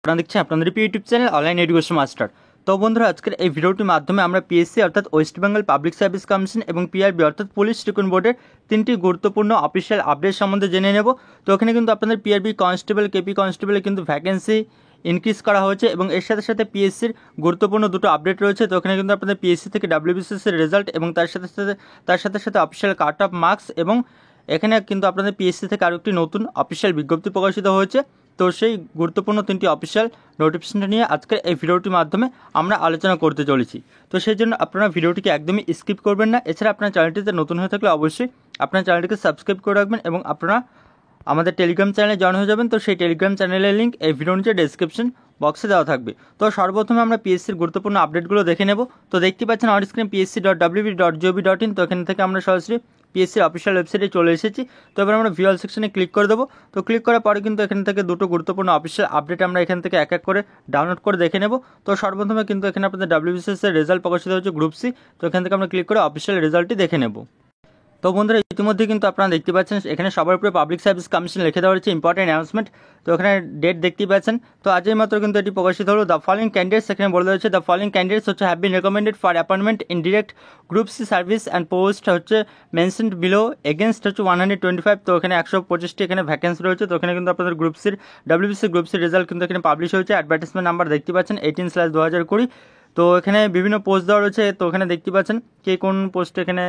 আপনারা দেখছেন আপনাদের YouTube channel online education master. তো বন্ধুরা, আজকের এই ভিডিওটির মাধ্যমে আমরা পিএসসি অর্থাৎ West Bengal public service commission এবং পিআরবি অর্থাৎ পুলিশ রিক্রুটমেন্ট বোর্ডের তিনটি গুরুত্বপূর্ণ অফিসিয়াল আপডেট সম্বন্ধে জেনে নেব। তো এখানে কিন্তু আপনাদের পিআরবি কনস্টেবল, কেপি কনস্টেবলে কিন্তু ভ্যাকেন্সি ইনক্রিজ করা হয়েছে এবং এর সাথে সাথে পিএসসির গুরুত্বপূর্ণ দুটো আপডেট রয়েছে। তো এখানে কিন্তু আপনাদের পিএসসি থেকে ডাব্লিউবিসিএসের রেজাল্ট এবং তার সাথে সাথে অফিসিয়াল কাট অফ মার্কস এবং এখানে কিন্তু আপনাদের পিএসসি থেকে আরও একটি নতুন অফিসিয়াল বিজ্ঞপ্তি প্রকাশিত হয়েছে। তো সেই গুরুত্বপূর্ণ তিনটি অফিসিয়াল নোটিফিকেশনটা নিয়ে আজকের এই ভিডিওটির মাধ্যমে আমরা আলোচনা করতে চলেছি। তো সেই জন্য আপনারা ভিডিওটিকে একদমই স্কিপ করবেন না। এছাড়া আপনার চ্যানেলটিতে নতুন হয়ে থাকলে অবশ্যই আপনার চ্যানেলটিকে সাবস্ক্রাইব করে রাখবেন এবং আপনারা আমাদের টেলিগ্রাম চ্যানেলে জয়েন হয়ে যাবেন। তো সেই টেলিগ্রাম চ্যানেলের লিঙ্ক এই ভিডিওর নিচে ডেসক্রিপশন বক্সে দেওয়া থাকবে। তো সর্বপ্রথমে আমরা পিএসসির গুরুত্বপূর্ণ আপডেটগুলো দেখে নেব। তো দেখতে পাচ্ছেন অন স্ক্রিন psc.wb.gov.in। তো এখান থেকে আমরা সরাসরি পিএসসির অফিসিয়াল ওয়েবসাইটে চলে এসেছি। তো এবার আমরা ভিউয়াল সেকশনে ক্লিক করে দেবো। তো ক্লিক করার পরে কিন্তু এখান থেকে দুটো গুরুত্বপূর্ণ অফিসিয়াল আপডেট আমরা এখান থেকে এক এক করে ডাউনলোড করে দেখে নেব। তো সর্বপ্রথমে কিন্তু এখানে আপনাদের ডাব্লিউবিসিএসের রেজাল্ট প্রকাশিত হচ্ছে গ্রুপ সি। তো এখান থেকে আমরা ক্লিক করে অফিসিয়াল রেজাল্টটি দেখে নেব। তো বন্ধুরা, ইতিমধ্যে কিন্তু আপনারা দেখতে পাচ্ছেন এখানে সবার উপরে পাবলিক সার্ভিস কমিশন লিখে দেওয়া হচ্ছে ইম্পর্টেন্ট অ্যানাউন্সমেন্ট। তো এখানে ডেট দেখতেই পাচ্ছেন। তো আজই মাত্র কিন্তু এটি প্রকাশিত হলো। দ্য ফলোইং ক্যান্ডিডেটস, এখানে বলে দেওয়া হচ্ছে দ্য ফলোইং ক্যান্ডিডেটস হচ্ছে have been recommended for appointment in direct group C service and post হচ্ছে মেনশনড বিলো এগেনস্ট হচ্ছে 125। তো এখানে 125টি এখানে ভ্যাকেন্সি রয়েছে। তো এখানে কিন্তু আপনাদের গ্রুপ সির ডাব্লিউবিসি গ্রুপ সির রেজাল্ট কিন্তু এখানে পাবলিশ হয়েছে। অ্যাডভার্টাইজমেন্ট নাম্বার দেখতে পাচ্ছেন 18/2020। তো এখানে বিভিন্ন পোস্ট দেওয়া রয়েছে। তো এখানে দেখতে পাচ্ছেন কে কোন পোস্টে এখানে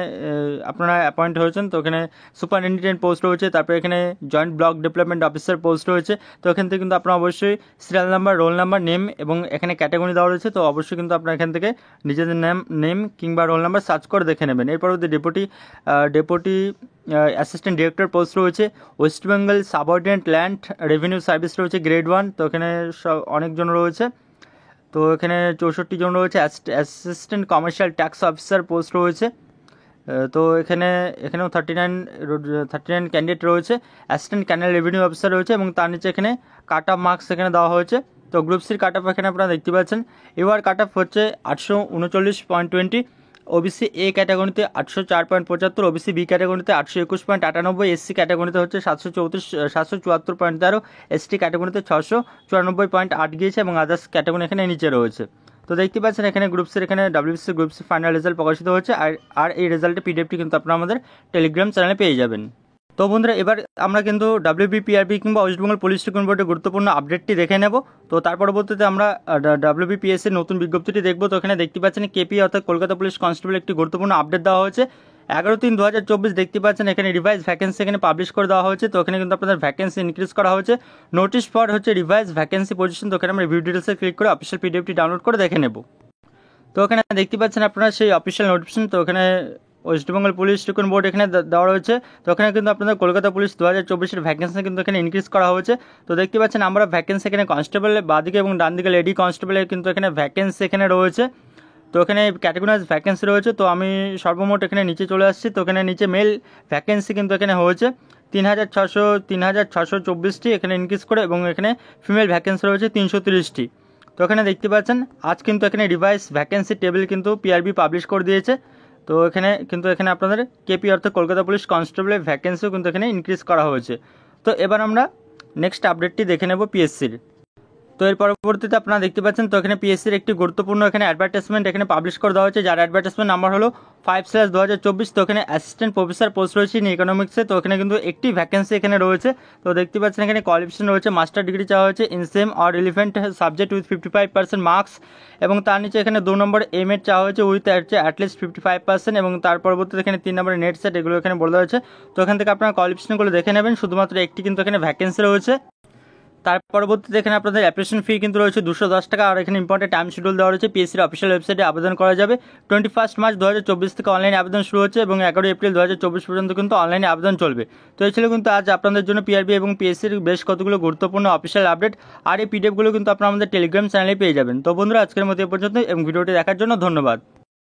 আপনারা অ্যাপয়েন্ট হয়েছেন। তো এখানে সুপারিনটেন্ডেন্ট পোস্ট রয়েছে, তারপরে এখানে joint block development officer post রয়েছে। তো এখান থেকে কিন্তু আপনারা অবশ্যই serial number, roll number, name এবং এখানে ক্যাটাগরি দেওয়া রয়েছে। তো অবশ্যই কিন্তু আপনারা এখান থেকে নিজেদের নেম কিংবা রোল নাম্বার সার্চ করে দেখে নেবেন। এরপর ডেপুটি অ্যাসিস্ট্যান্ট ডিরেক্টর পোস্ট রয়েছে। West Bengal subordinate land revenue service রয়েছে গ্রেড 1। তো এখানে অনেকজন রয়েছে। তো এখানে 64 জন রয়েছে। Assistant commercial tax officer post রয়েছে। তো এখানেও 39 ক্যান্ডিডেট রয়েছে। অ্যাসিস্ট্যান্ট ক্যানাল রেভিনিউ অফিসার রয়েছে এবং তার নিচে এখানে কাট অফ মার্কস এখানে দেওয়া হয়েছে। তো গ্রুপ সির কাট অফ এখানে আপনারা দেখতে পাচ্ছেন। এবার কাট অফ হচ্ছে 839.20। ওবিসি এ ক্যাটাগরিতে 804.75, ওবিসি বি ক্যাটাগরিতে 821.98, এসসি ক্যাটাগরিতে হচ্ছে 774.13, এসটি ক্যাটাগরিতে 694.8 গিয়েছে এবং আদার্স ক্যাটাগরি এখানে নিচে রয়েছে। তো দেখতে পাচ্ছেন এখানে গ্রুপসের এখানে WBC group C final result প্রকাশিত হচ্ছে। আর এই রেজাল্টের পিডিএফটি কিন্তু আপনারা আমাদের টেলিগ্রাম চ্যানেলে পেয়ে যাবেন। তো বন্ধুরা, এবার আমরা কিন্তু ডাব্লিউবিপিআরবি কিংবা ওয়েস্ট বেঙ্গল পুলিশ রিক্রুটমেন্ট বোর্ডের গুরুত্বপূর্ণ আপডেটটি দেখে নেব। তো তার পরবর্তীতে আমরা ডাব্লিউবিপিএসসির নতুন বিজ্ঞপ্তিটি দেখব। তো এখানে দেখতে পাচ্ছেন কেপি অর্থাৎ কলকাতা পুলিশ কনস্টেবল একটি গুরুত্বপূর্ণ আপডেট দেওয়া হয়েছে। 11/3/2024 দেখতে পাচ্ছেন এখানে রিভাইজ ভ্যাকেন্সি এখানে পাবলিশ করে দেওয়া হয়েছে। তো এখানে কিন্তু আপনাদের ভ্যাকেন্সি ইনক্রিজ করা হয়েছে। নোটিশ ফর হচ্ছে রিভাইজ ভ্যাকেন্সি পজিশন। তো এখানে আমরা রিভিউ ডিটেলসে ক্লিক করে অফিসিয়াল পিডিএফটি ডাউনলোড করে দেখে নেব। তো এখানে দেখতে পাচ্ছেন আপনারা সেই অফিসিয়াল নোটিফিকেশন। তো এখানে West Bengal police recruitment board এখানে দেওয়া রয়েছে। তো এখানে কিন্তু আপনাদের কলকাতা পুলিশ 2024-এর ভ্যাকেন্সি কিন্তু এখানে ইনক্রিজ করা হয়েছে। তো দেখতে পাচ্ছেন আমরা ভ্যাকেন্সি এখানে কনস্টেবলের বাঁদিকে এবং ডান দিকে লেডি কনস্টেবলের কিন্তু এখানে ভ্যাকেন্সি এখানে রয়েছে। তো এখানে ক্যাটাগরাইজ ভ্যাকেন্সি রয়েছে। তো আমি সর্বমোট এখানে নিচে চলে আসছি। তো এখানে নিচে মেল ভ্যাকেন্সি কিন্তু এখানে হয়েছে 3624টি এখানে ইনক্রিজ করে এবং এখানে ফিমেল ভ্যাকেন্সি রয়েছে 330টি। তো এখানে দেখতে পাচ্ছেন আজ কিন্তু এখানে রিভাইস ভ্যাকেন্সি টেবিল কিন্তু পিআরবি পাবলিশ করে দিয়েছে। তো এখানে আপনাদের কেপি অর্থাৎ কলকাতা পুলিশ কনস্টেবলের ভ্যাকেন্সিও কিন্তু এখানে ইনক্রিজ করা হয়েছে। তো এবার আমরা নেক্সট আপডেটটি দেখে নেব পিএসসির। তো এর পরবর্তীতে আপনারা দেখতে পাচ্ছেন তো এখানে পিএসসির একটি গুরুত্বপূর্ণ এখানে অ্যাডভার্টাইজমেন্ট এখানে পাবলিশ করে দেওয়া হয়েছে, যার অ্যাডভার্টাইজমেন্ট নাম্বার হলো 5/2024। তো এখানে অ্যাসিস্ট্যান্ট প্রফেসর পোস্ট রয়েছে ইন ইকোনমিক্সে। তো এখানে কিন্তু একটি ভ্যাকেন্সি এখানে রয়েছে। তো দেখতে পাচ্ছেন এখানে কোয়ালিফিকেশন রয়েছে মাস্টার ডিগ্রি চাওয়া হয়েছে in same or relevant subject with 55% marks এবং তার নিচে এখানে 2 নম্বর এমএড চাওয়া হয়েছে উইথ অ্যাটলিস্ট 55% এবং তার পরবর্তীতে এখানে 3 নম্বরের নেট সেট এগুলো এখানে বলে দেওয়া হয়েছে। তো এখান থেকে আপনারা কোয়ালিফিকেশনগুলো দেখে নেবেন। শুধুমাত্র একটি কিন্তু এখানে ভ্যাকেন্সি রয়েছে। তার পরবর্তীতে এখানে আপনাদের অ্যাপ্লিকেশন ফি কিন্তু রয়েছে 210 টাকা। আর এখানে ইম্পর্টেন্ট টাইম শিডিউল দেওয়া রয়েছে। পিএসসির অফিসিয়াল ওয়েবসাইটে আবেদন করা যাবে। 21 মার্চ 2024 থেকে অনলাইনে আবেদন শুরু হচ্ছে এবং 11 এপ্রিল 2024 পর্যন্ত কিন্তু অনলাইনে আবেদন চলবে। তো এই ছিল কিন্তু আজ আপনাদের জন্য পিআরবি এবং পিএসসির বেশ কতগুলো গুরুত্বপূর্ণ অফিসিয়াল আপডেট। আর এই পিডিএফগুলো কিন্তু আপনারা আমাদের টেলিগ্রাম চ্যানেলে পেয়ে যাবেন। তো বন্ধুরা, আজকের মতো এ পর্যন্ত এবং ভিডিওটি দেখার জন্য ধন্যবাদ।